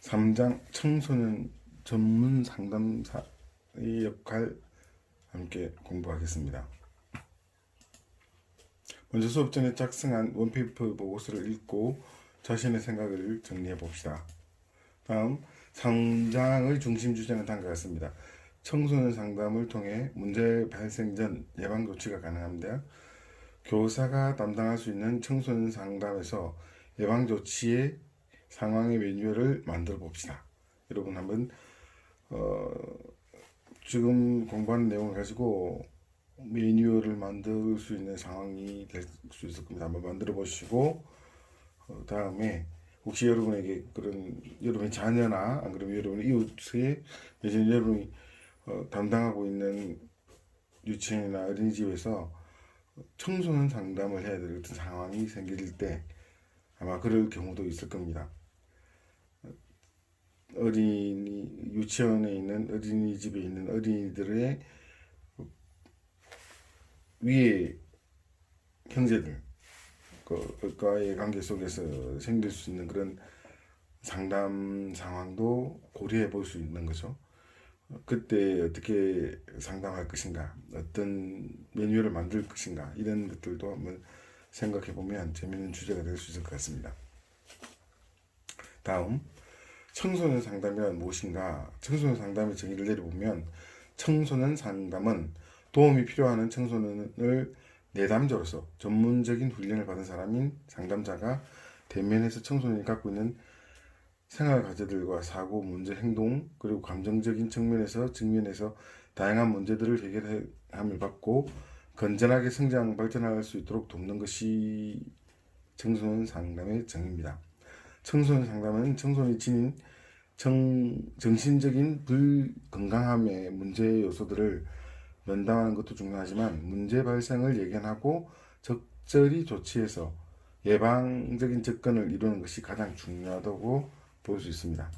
3장 청소년 전문 상담사의 역할 함께 공부하겠습니다. 먼저 수업 전에 작성한 원페이퍼 보고서를 읽고 자신의 생각을 정리해 봅시다. 다음 3장의 중심 주제는 다음과 같습니다. 청소년 상담을 통해 문제 발생 전 예방 조치가 가능합니다. 교사가 담당할 수 있는 청소년 상담에서 예방 조치의 상황의 매뉴얼을 만들어 봅시다. 여러분 한번 지금 공부하는 내용을 가지고 매뉴얼을 만들 수 있는 상황이 될 수 있을 겁니다. 한번 만들어 보시고 다음에 혹시 여러분에게 그런 여러분의 자녀나 안 그러면 여러분의 이웃에 예전에 여러분이 담당하고 있는 유치원이나 어린이집에서 청소년 상담을 해야 될 어떤 상황이 생길 때 아마 그럴 경우도 있을 겁니다. 유치원에 있는 어린이집에 있는 어린이들의 위에 형제들 그과의 관계 속에서 생길 수 있는 그런 상담 상황도 고려해 볼 수 있는 거죠. 그때 어떻게 상담할 것인가, 어떤 매뉴얼을 만들 것인가, 이런 것들도 한번 생각해 보면 재미있는 주제가 될 수 있을 것 같습니다. 다음, 청소년 상담이란 무엇인가? 청소년 상담의 정의를 내려보면 청소년 상담은 도움이 필요한 청소년을 내담자로서 전문적인 훈련을 받은 사람인 상담자가 대면에서 청소년이 갖고 있는 생활 과제들과 사고, 문제, 행동, 그리고 감정적인 측면에서 다양한 문제들을 해결함을 받고 건전하게 성장, 발전할 수 있도록 돕는 것이 청소년 상담의 정의입니다. 청소년 상담은 청소년이 지닌 정신적인 불건강함의 문제 요소들을 면담하는 것도 중요하지만 문제 발생을 예견하고 적절히 조치해서 예방적인 접근을 이루는 것이 가장 중요하다고 볼 수 있습니다.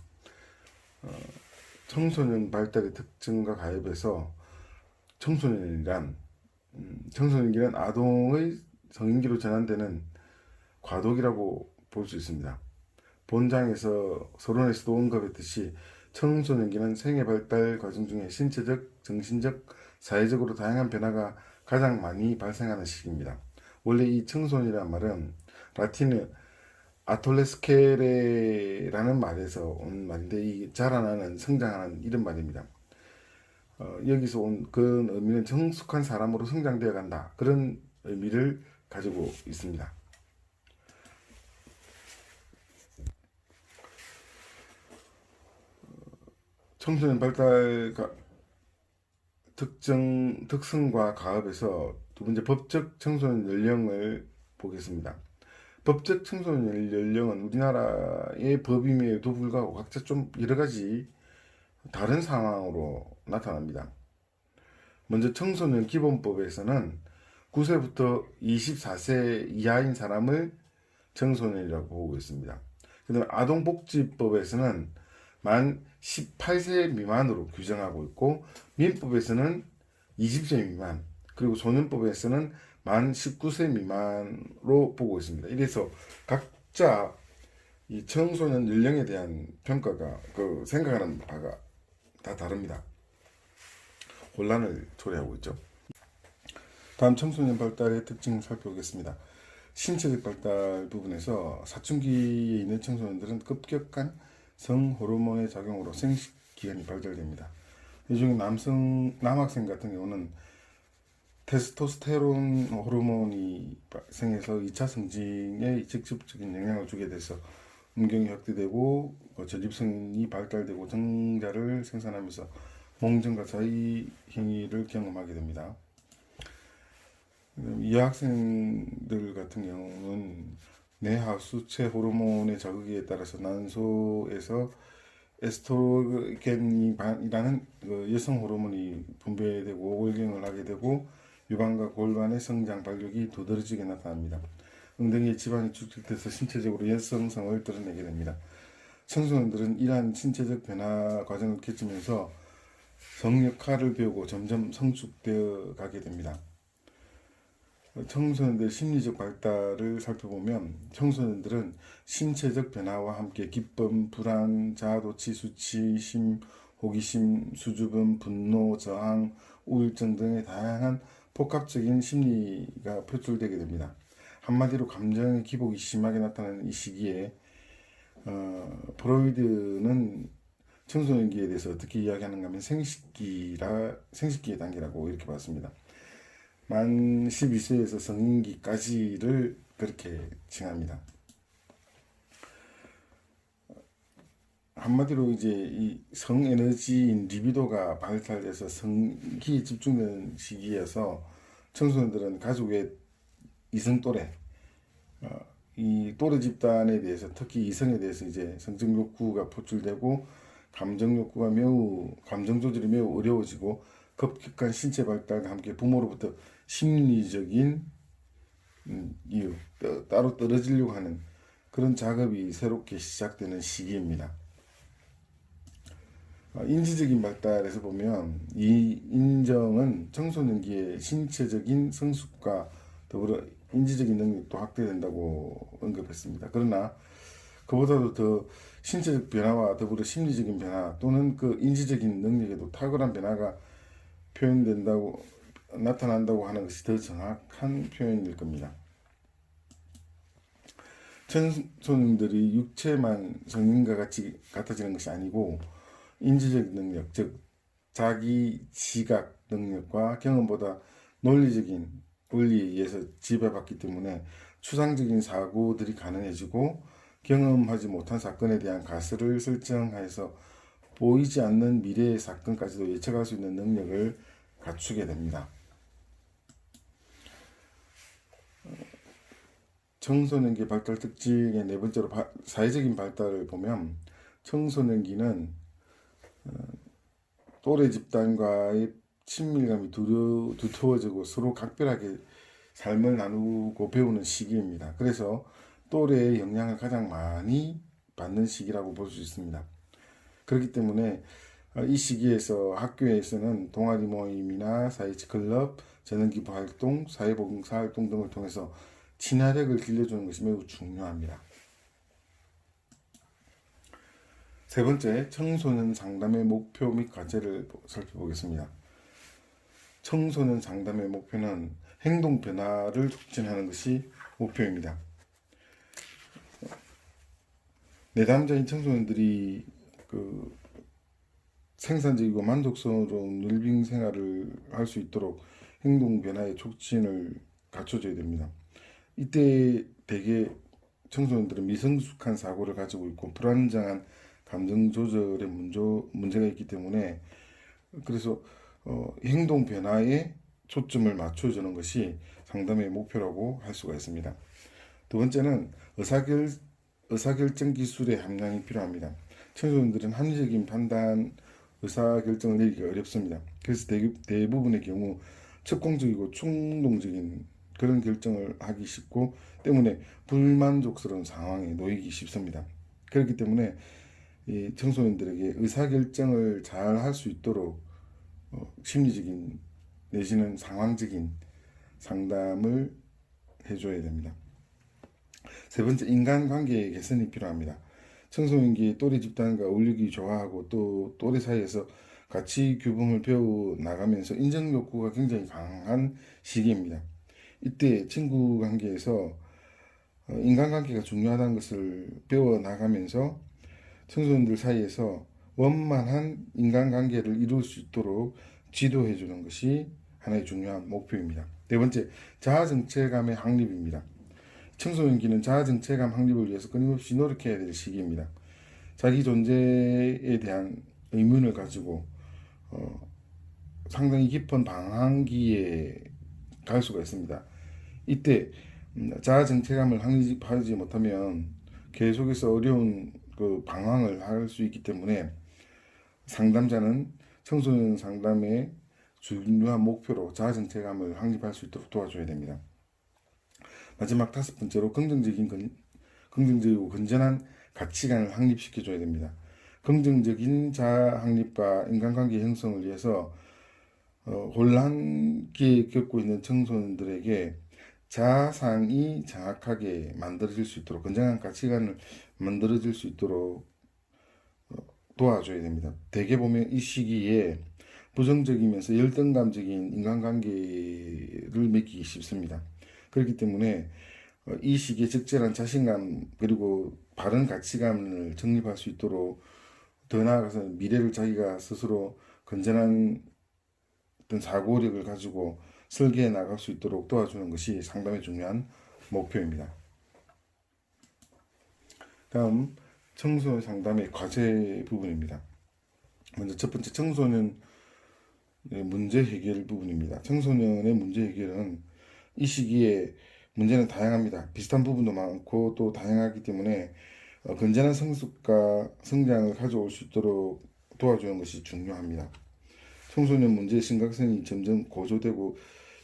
청소년 발달의 특징과 가입에서 청소년이란 아동의 성인기로 전환되는 과도기라고 볼 수 있습니다. 본장에서 서론에서도 언급했듯이 청소년기는 생애 발달 과정 중에 신체적, 정신적, 사회적으로 다양한 변화가 가장 많이 발생하는 시기입니다. 원래 이 청소년이란 말은 라틴어 아톨레스케레라는 말에서 온 말인데 이 자라나는, 성장하는 이런 말입니다. 여기서 온 그 의미는 성숙한 사람으로 성장되어 간다. 그런 의미를 가지고 있습니다. 청소년 발달 특성과 가업에서 두 번째 법적 청소년 연령을 보겠습니다. 법적 청소년 연령은 우리나라의 법임에도 불구하고 각자 좀 여러 가지 다른 상황으로 나타납니다. 먼저 청소년 기본법에서는 9세부터 24세 이하인 사람을 청소년이라고 보고 있습니다. 그다음에 아동복지법에서는 만 18세 미만으로 규정하고 있고 민법에서는 20세 미만 그리고 소년법에서는 만 19세 미만으로 보고 있습니다. 이래서 각자 이 청소년 연령에 대한 평가가 생각하는 바가 다 다릅니다. 혼란을 초래하고 있죠. 다음 청소년 발달의 특징을 살펴보겠습니다. 신체적 발달 부분에서 사춘기에 있는 청소년들은 급격한 성 호르몬의 작용으로 생식 기관이 발달됩니다. 이 중에 남학생 같은 경우는 테스토스테론 호르몬이 발생해서 2차 성징에 직접적인 영향을 주게 돼서 음경이 확대되고 전립선이 발달되고 정자를 생산하면서 몽정과 자위 행위를 경험하게 됩니다. 여학생들 같은 경우는 뇌하 수체 호르몬의 자극에 따라서 난소에서 에스트로겐이라는 여성 호르몬이 분비되고 월경을 하게 되고 유방과 골반의 성장 발육이 두드러지게 나타납니다. 엉덩이에 지방이 축적돼서 신체적으로 여성성을 드러내게 됩니다. 청소년들은 이러한 신체적 변화 과정을 거치면서 성 역할을 배우고 점점 성숙되어 가게 됩니다. 청소년들 심리적 발달을 살펴보면 청소년들은 신체적 변화와 함께 기쁨, 불안, 자아도취, 수치심, 호기심, 수줍음, 분노, 저항, 우울증 등의 다양한 복합적인 심리가 표출되게 됩니다. 한마디로 감정의 기복이 심하게 나타나는 이 시기에 프로이드는 청소년기에 대해서 어떻게 이야기하는가 하면 생식기의 단계라고 이렇게 봤습니다. 만 12세에서 성인기까지를 그렇게 칭합니다. 한마디로 이제 이 성에너지인 리비도가 발달돼서 성기에 집중되는 시기여서 청소년들은 가족의 이성 또래, 이 또래 집단에 대해서 특히 이성에 대해서 이제 성적 욕구가 포출되고 감정 조절이 매우 어려워지고 급격한 신체 발달과 함께 부모로부터 심리적인 이유, 따로 떨어지려고 하는 그런 작업이 새롭게 시작되는 시기입니다. 인지적인 발달에서 보면 이 인정은 청소년기의 신체적인 성숙과 더불어 인지적인 능력도 확대된다고 언급했습니다. 그러나 그보다도 더 신체적 변화와 더불어 심리적인 변화 또는 그 인지적인 능력에도 탁월한 변화가 나타난다고 하는 것이 더 정확한 표현일 겁니다. 청소년들이 육체만 성인과 같이 같아지는 것이 아니고 인지적 능력, 즉 자기 지각 능력과 경험보다 논리적인 원리에 의해서 지배받기 때문에 추상적인 사고들이 가능해지고 경험하지 못한 사건에 대한 가설을 설정해서 보이지 않는 미래의 사건까지도 예측할 수 있는 능력을 갖추게 됩니다. 청소년기 발달 특징의 네 번째로 사회적인 발달을 보면 청소년기는 또래 집단과의 친밀감이 두터워지고 서로 각별하게 삶을 나누고 배우는 시기입니다. 그래서 또래의 영향을 가장 많이 받는 시기라고 볼 수 있습니다. 그렇기 때문에 이 시기에서 학교에서는 동아리 모임이나 사회적 클럽, 재능기부 활동, 사회봉사 활동 등을 통해서 친화력을 길러주는 것이 매우 중요합니다. 세 번째, 청소년 상담의 목표 및 과제를 살펴보겠습니다. 청소년 상담의 목표는 행동 변화를 촉진하는 것이 목표입니다. 내담자인 청소년들이 생산적이고 만족스러운 웰빙 생활을 할 수 있도록 행동 변화의 촉진을 갖춰줘야 됩니다. 이때 대개 청소년들은 미성숙한 사고를 가지고 있고 불안정한 감정 조절에 문제가 있기 때문에 그래서 행동 변화에 초점을 맞춰주는 것이 상담의 목표라고 할 수가 있습니다. 두 번째는 의사결정 기술의 함량이 필요합니다. 청소년들은 합리적인 판단, 의사결정을 내리기가 어렵습니다. 그래서 대부분의 경우 즉공적이고 충동적인 그런 결정을 하기 쉽고 때문에 불만족스러운 상황에 놓이기 쉽습니다. 그렇기 때문에 이 청소년들에게 의사결정을 잘 할 수 있도록 심리적인 내지는 상황적인 상담을 해줘야 됩니다. 세 번째, 인간관계의 개선이 필요합니다. 청소년기에 또래 집단과 어울리기 좋아하고 또 또래 사이에서 가치 규범을 배워 나가면서 인정 욕구가 굉장히 강한 시기입니다. 이때 친구 관계에서 인간관계가 중요하다는 것을 배워 나가면서 청소년들 사이에서 원만한 인간관계를 이룰 수 있도록 지도해 주는 것이 하나의 중요한 목표입니다. 네 번째, 자아정체감의 확립입니다. 청소년기는 자아정체감 확립을 위해서 끊임없이 노력해야 될 시기입니다. 자기 존재에 대한 의문을 가지고 상당히 깊은 방황기에 갈 수가 있습니다. 이때 자아정체감을 확립하지 못하면 계속해서 어려운 방황을 할 수 있기 때문에 상담자는 청소년 상담의 중요한 목표로 자아정체감을 확립할 수 있도록 도와줘야 됩니다. 마지막 다섯 번째로 긍정적이고 건전한 가치관을 확립시켜줘야 됩니다. 긍정적인 자아 확립과 인간관계 형성을 위해서 혼란기에 겪고 있는 청소년들에게 자상이 정확하게 만들어질 수 있도록, 건강한 가치관을 만들어질 수 있도록 도와줘야 됩니다. 대개 보면 이 시기에 부정적이면서 열등감적인 인간관계를 맺기 쉽습니다. 그렇기 때문에 이 시기에 적절한 자신감 그리고 바른 가치관을 정립할 수 있도록, 더 나아가서 미래를 자기가 스스로 건전한 어떤 사고력을 가지고 설계해 나갈 수 있도록 도와주는 것이 상담의 중요한 목표입니다. 다음, 청소년 상담의 과제 부분입니다. 먼저 첫 번째, 청소년 문제 해결 부분입니다. 청소년의 문제 해결은 이 시기에 문제는 다양합니다. 비슷한 부분도 많고 또 다양하기 때문에 건전한 성숙과 성장을 가져올 수 있도록 도와주는 것이 중요합니다. 청소년 문제의 심각성이 점점 고조되고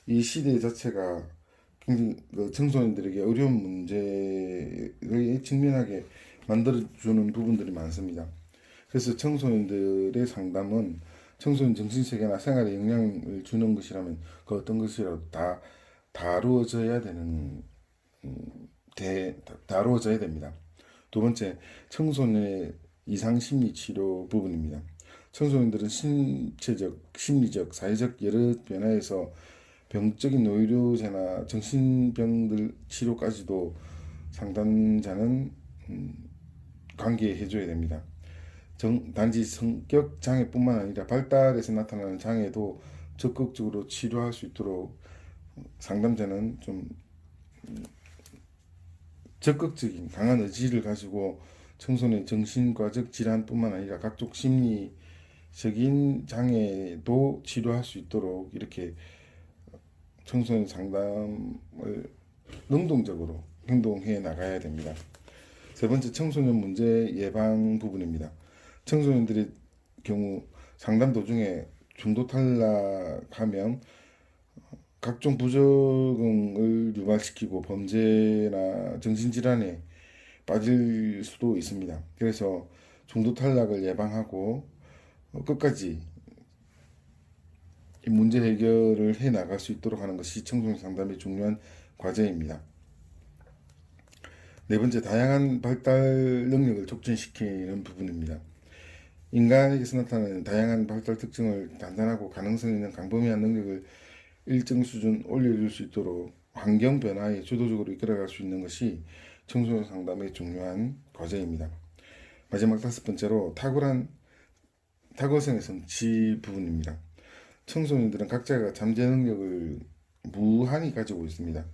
이 시대 자체가 굉장히 청소년들에게 어려운 문제를 직면하게 만들어주는 부분들이 많습니다. 그래서 청소년들의 상담은 청소년 정신세계나 생활에 영향을 주는 것이라면 그 어떤 것이라도 다 다루어져야 되는 다루어져야 됩니다. 두 번째, 청소년의 이상심리 치료 부분입니다. 청소년들은 신체적, 심리적, 사회적 여러 변화에서 병적인 노이로제나 정신병들 치료까지도 상담자는 관계해 줘야 됩니다. 단지 성격 장애뿐만 아니라 발달에서 나타나는 장애도 적극적으로 치료할 수 있도록 상담자는 좀 적극적인 강한 의지를 가지고 청소년의 정신과적 질환뿐만 아니라 각종 심리적인 장애도 치료할 수 있도록 이렇게 청소년 상담을 능동적으로 행동해 나가야 됩니다. 세 번째, 청소년 문제 예방 부분입니다. 청소년들의 경우 상담 도중에 중도 탈락하면 각종 부적응을 유발시키고 범죄나 정신질환에 빠질 수도 있습니다. 그래서 중도 탈락을 예방하고 끝까지 이 문제 해결을 해 나갈 수 있도록 하는 것이 청소년 상담의 중요한 과제입니다. 네 번째, 다양한 발달 능력을 촉진시키는 부분입니다. 인간에게서 나타나는 다양한 발달 특징을 단단하고 가능성 있는 광범위한 능력을 일정 수준 올려줄 수 있도록 환경 변화에 주도적으로 이끌어갈 수 있는 것이 청소년 상담의 중요한 과제입니다. 마지막 다섯 번째로, 탁월성의 성취 부분입니다. 청소년들은 각자가 잠재 능력을 무한히 가지고 있습니다.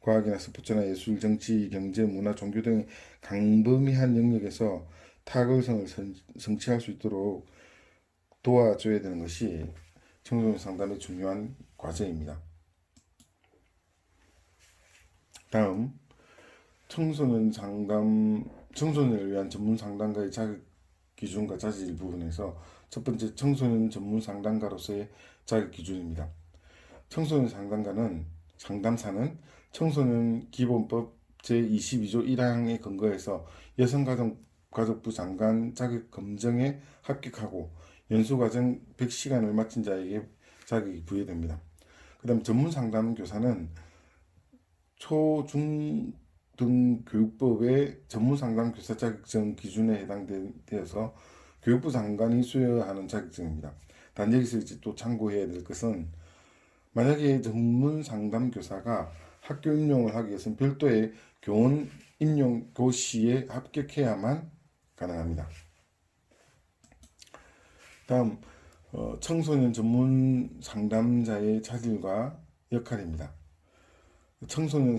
과학이나 스포츠나 예술, 정치, 경제, 문화, 종교 등의 광범위한 영역에서 탁월성을 성취할 수 있도록 도와줘야 되는 것이 청소년 상담의 중요한 과제입니다. 다음, 청소년을 위한 전문 상담가의 자격 기준과 자질 부분에서 첫 번째, 청소년 전문 상담가로서의 자격 기준입니다. 청소년 상담사는 청소년 기본법 제22조 1항에 근거해서 여성가족부 장관 자격 검정에 합격하고 연수과정 100시간을 마친 자에게 자격이 부여됩니다. 그 다음, 전문 상담교사는 초, 중, 등 교육법의 전문 상담교사 자격증 기준에 해당되어서 교육부 장관이 수여하는 자격증입니다. 단 여기서 이제 또 참고해야 될 것은, 만약에 전문 상담교사가 학교 임용을 하기 위해서는 별도의 교원 임용 고시에 합격해야만 가능합니다. 다음, 청소년 전문 상담자의 자질과 역할입니다. 청소년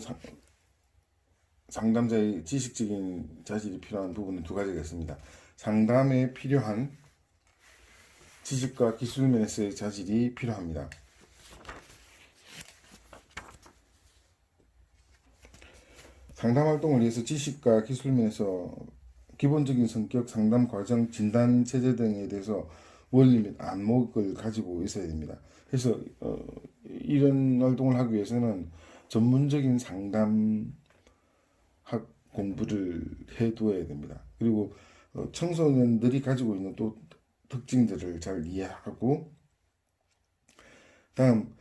상담자의 지식적인 자질이 필요한 부분은 두 가지가 있습니다. 상담에 필요한 지식과 기술 면에서의 자질이 필요합니다. 상담 활동을 위해서 지식과 기술 면에서 기본적인 성격, 상담 과정, 진단 체제 등에 대해서 원리 및 안목을 가지고 있어야 됩니다. 그래서 이런 활동을 하기 위해서는 전문적인 상담학 공부를 해두어야 됩니다. 그리고 청소년들이 가지고 있는 또 특징들을 잘 이해하고, 다음,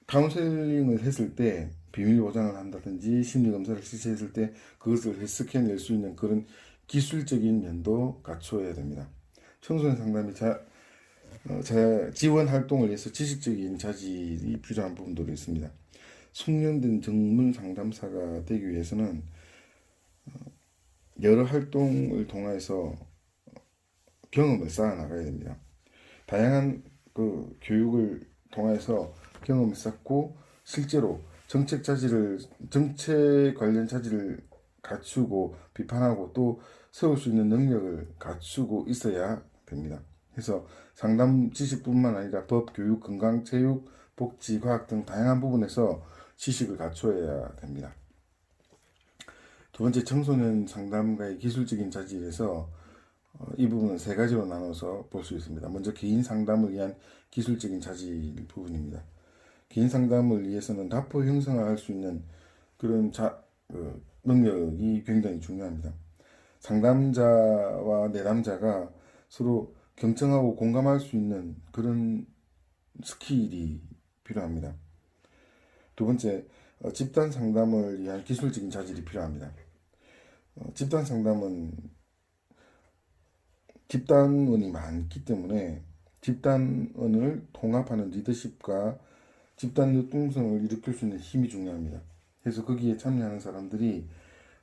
카운셀링을 했을 때 비밀 보장을 한다든지 심리 검사를 실시했을 때 그것을 해석해낼 수 있는 그런 기술적인 면도 갖추어야 됩니다. 청소년 상담이 지원 활동을 위해서 지식적인 자질이 필요한 부분들이 있습니다. 숙련된 전문 상담사가 되기 위해서는 여러 활동을 통해서 경험을 쌓아 나가야 됩니다. 다양한 그 교육을 통해서 경험을 쌓고 실제로 정책 관련 자질을 갖추고 비판하고 또 세울 수 있는 능력을 갖추고 있어야 됩니다. 그래서 상담 지식뿐만 아니라 법, 교육, 건강, 체육, 복지, 과학 등 다양한 부분에서 지식을 갖추어야 됩니다. 두 번째, 청소년 상담가의 기술적인 자질에서 이 부분은 세 가지로 나눠서 볼 수 있습니다. 먼저 개인 상담을 위한 기술적인 자질 부분입니다. 개인 상담을 위해서는 라포 형성을 할 수 있는 그런 능력이 굉장히 중요합니다. 상담자와 내담자가 서로 경청하고 공감할 수 있는 그런 스킬이 필요합니다. 두 번째, 집단 상담을 위한 기술적인 자질이 필요합니다. 집단 상담은 집단원이 많기 때문에 집단원을 통합하는 리더십과 집단 역동성을 일으킬 수 있는 힘이 중요합니다. 그래서 거기에 참여하는 사람들이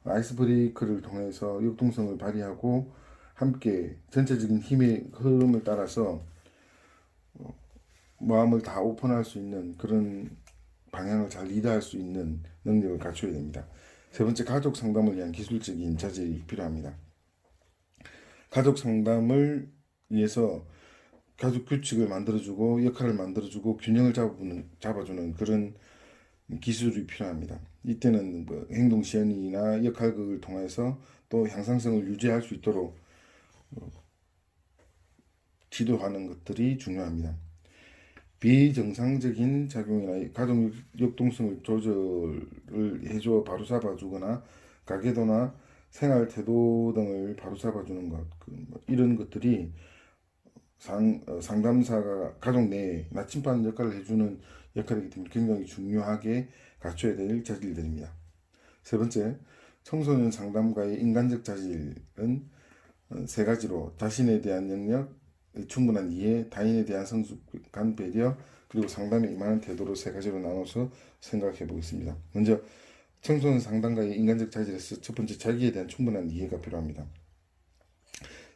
아이스 브레이크를 통해서 역동성을 발휘하고 함께 전체적인 힘의 흐름을 따라서 마음을 다 오픈할 수 있는 그런 방향을 잘 리드할 수 있는 능력을 갖춰야 됩니다. 세 번째, 가족 상담을 위한 기술적인 자질이 필요합니다. 가족 상담을 위해서 가족 규칙을 만들어주고 역할을 만들어주고 균형을 잡아주는 그런 기술이 필요합니다. 이때는 뭐 행동 시연이나 역할극을 통해서 또 향상성을 유지할 수 있도록 지도하는 것들이 중요합니다. 비정상적인 작용이나 가족 역동성을 조절을 해줘 바로 잡아주거나 가계도나 생활 태도 등을 바로 잡아주는 것, 이런 것들이 상담사가 가족 내에 나침반 역할을 해주는 역할이기 때문에 굉장히 중요하게 갖춰야 될 자질들입니다. 세 번째, 청소년 상담가의 인간적 자질은 세 가지로 자신에 대한 영역, 충분한 이해, 타인에 대한 성숙한 배려, 그리고 상담에 임하는 태도로 세 가지로 나눠서 생각해 보겠습니다. 먼저 청소년 상담가의 인간적 자질에서 첫 번째, 자기에 대한 충분한 이해가 필요합니다.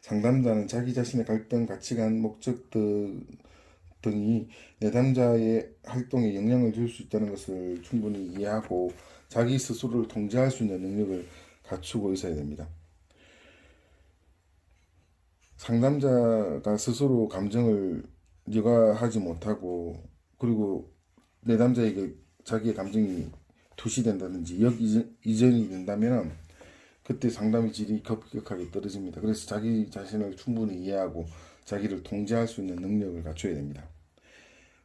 상담자는 자기 자신의 갈등, 가치관, 목적 등이 내담자의 활동에 영향을 줄 수 있다는 것을 충분히 이해하고 자기 스스로를 통제할 수 있는 능력을 갖추고 있어야 됩니다. 상담자가 스스로 감정을 여과하지 못하고 그리고 내담자에게 자기의 감정이 투시된다든지 이전이 된다면 그때 상담의 질이 급격하게 떨어집니다. 그래서 자기 자신을 충분히 이해하고 자기를 통제할 수 있는 능력을 갖춰야 됩니다.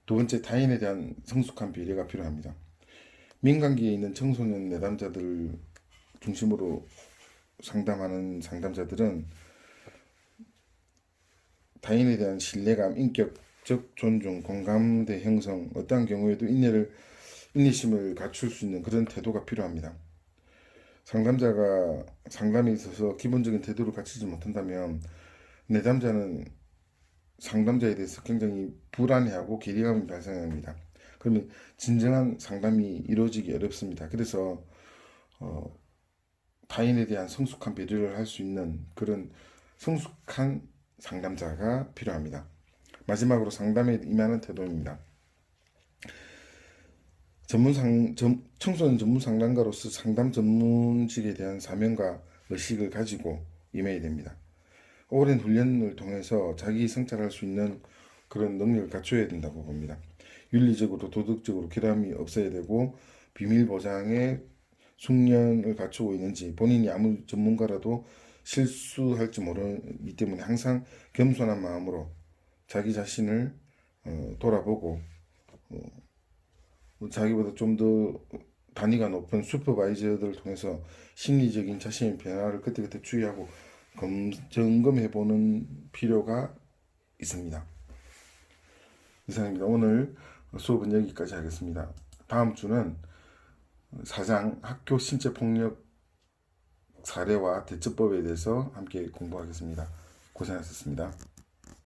두 번째, 타인에 대한 성숙한 배려가 필요합니다. 민간기에 있는 청소년 내담자들 중심으로 상담하는 상담자들은 타인에 대한 신뢰감, 인격적 존중, 공감대 형성, 어떠한 경우에도 인내심을 갖출 수 있는 그런 태도가 필요합니다. 상담자가 상담에 있어서 기본적인 태도를 갖추지 못한다면 내담자는 상담자에 대해서 굉장히 불안해하고 괴리감이 발생합니다. 그러면 진정한 상담이 이루어지기 어렵습니다. 그래서 타인에 대한 성숙한 배려를 할 수 있는 그런 성숙한 상담자가 필요합니다. 마지막으로 상담에 임하는 태도입니다. 청소년 전문 상담가로서 상담 전문직에 대한 사명과 의식을 가지고 임해야 됩니다. 오랜 훈련을 통해서 자기 성찰할 수 있는 그런 능력을 갖춰야 된다고 봅니다. 윤리적으로 도덕적으로 결함이 없어야 되고 비밀 보장에 숙련을 갖추고 있는지 본인이 아무리 전문가라도 실수할지 모르기 때문에 항상 겸손한 마음으로 자기 자신을 돌아보고 자기보다 좀 더 단위가 높은 슈퍼바이저들을 통해서 심리적인 자신의 변화를 그때그때注意하고 점검해보는 필요가 있습니다. 이상입니다. 오늘 수업은 여기까지 하겠습니다. 다음 주는 4장 학교 신체 폭력 사례와 대처법에 대해서 함께 공부하겠습니다. 고생하셨습니다.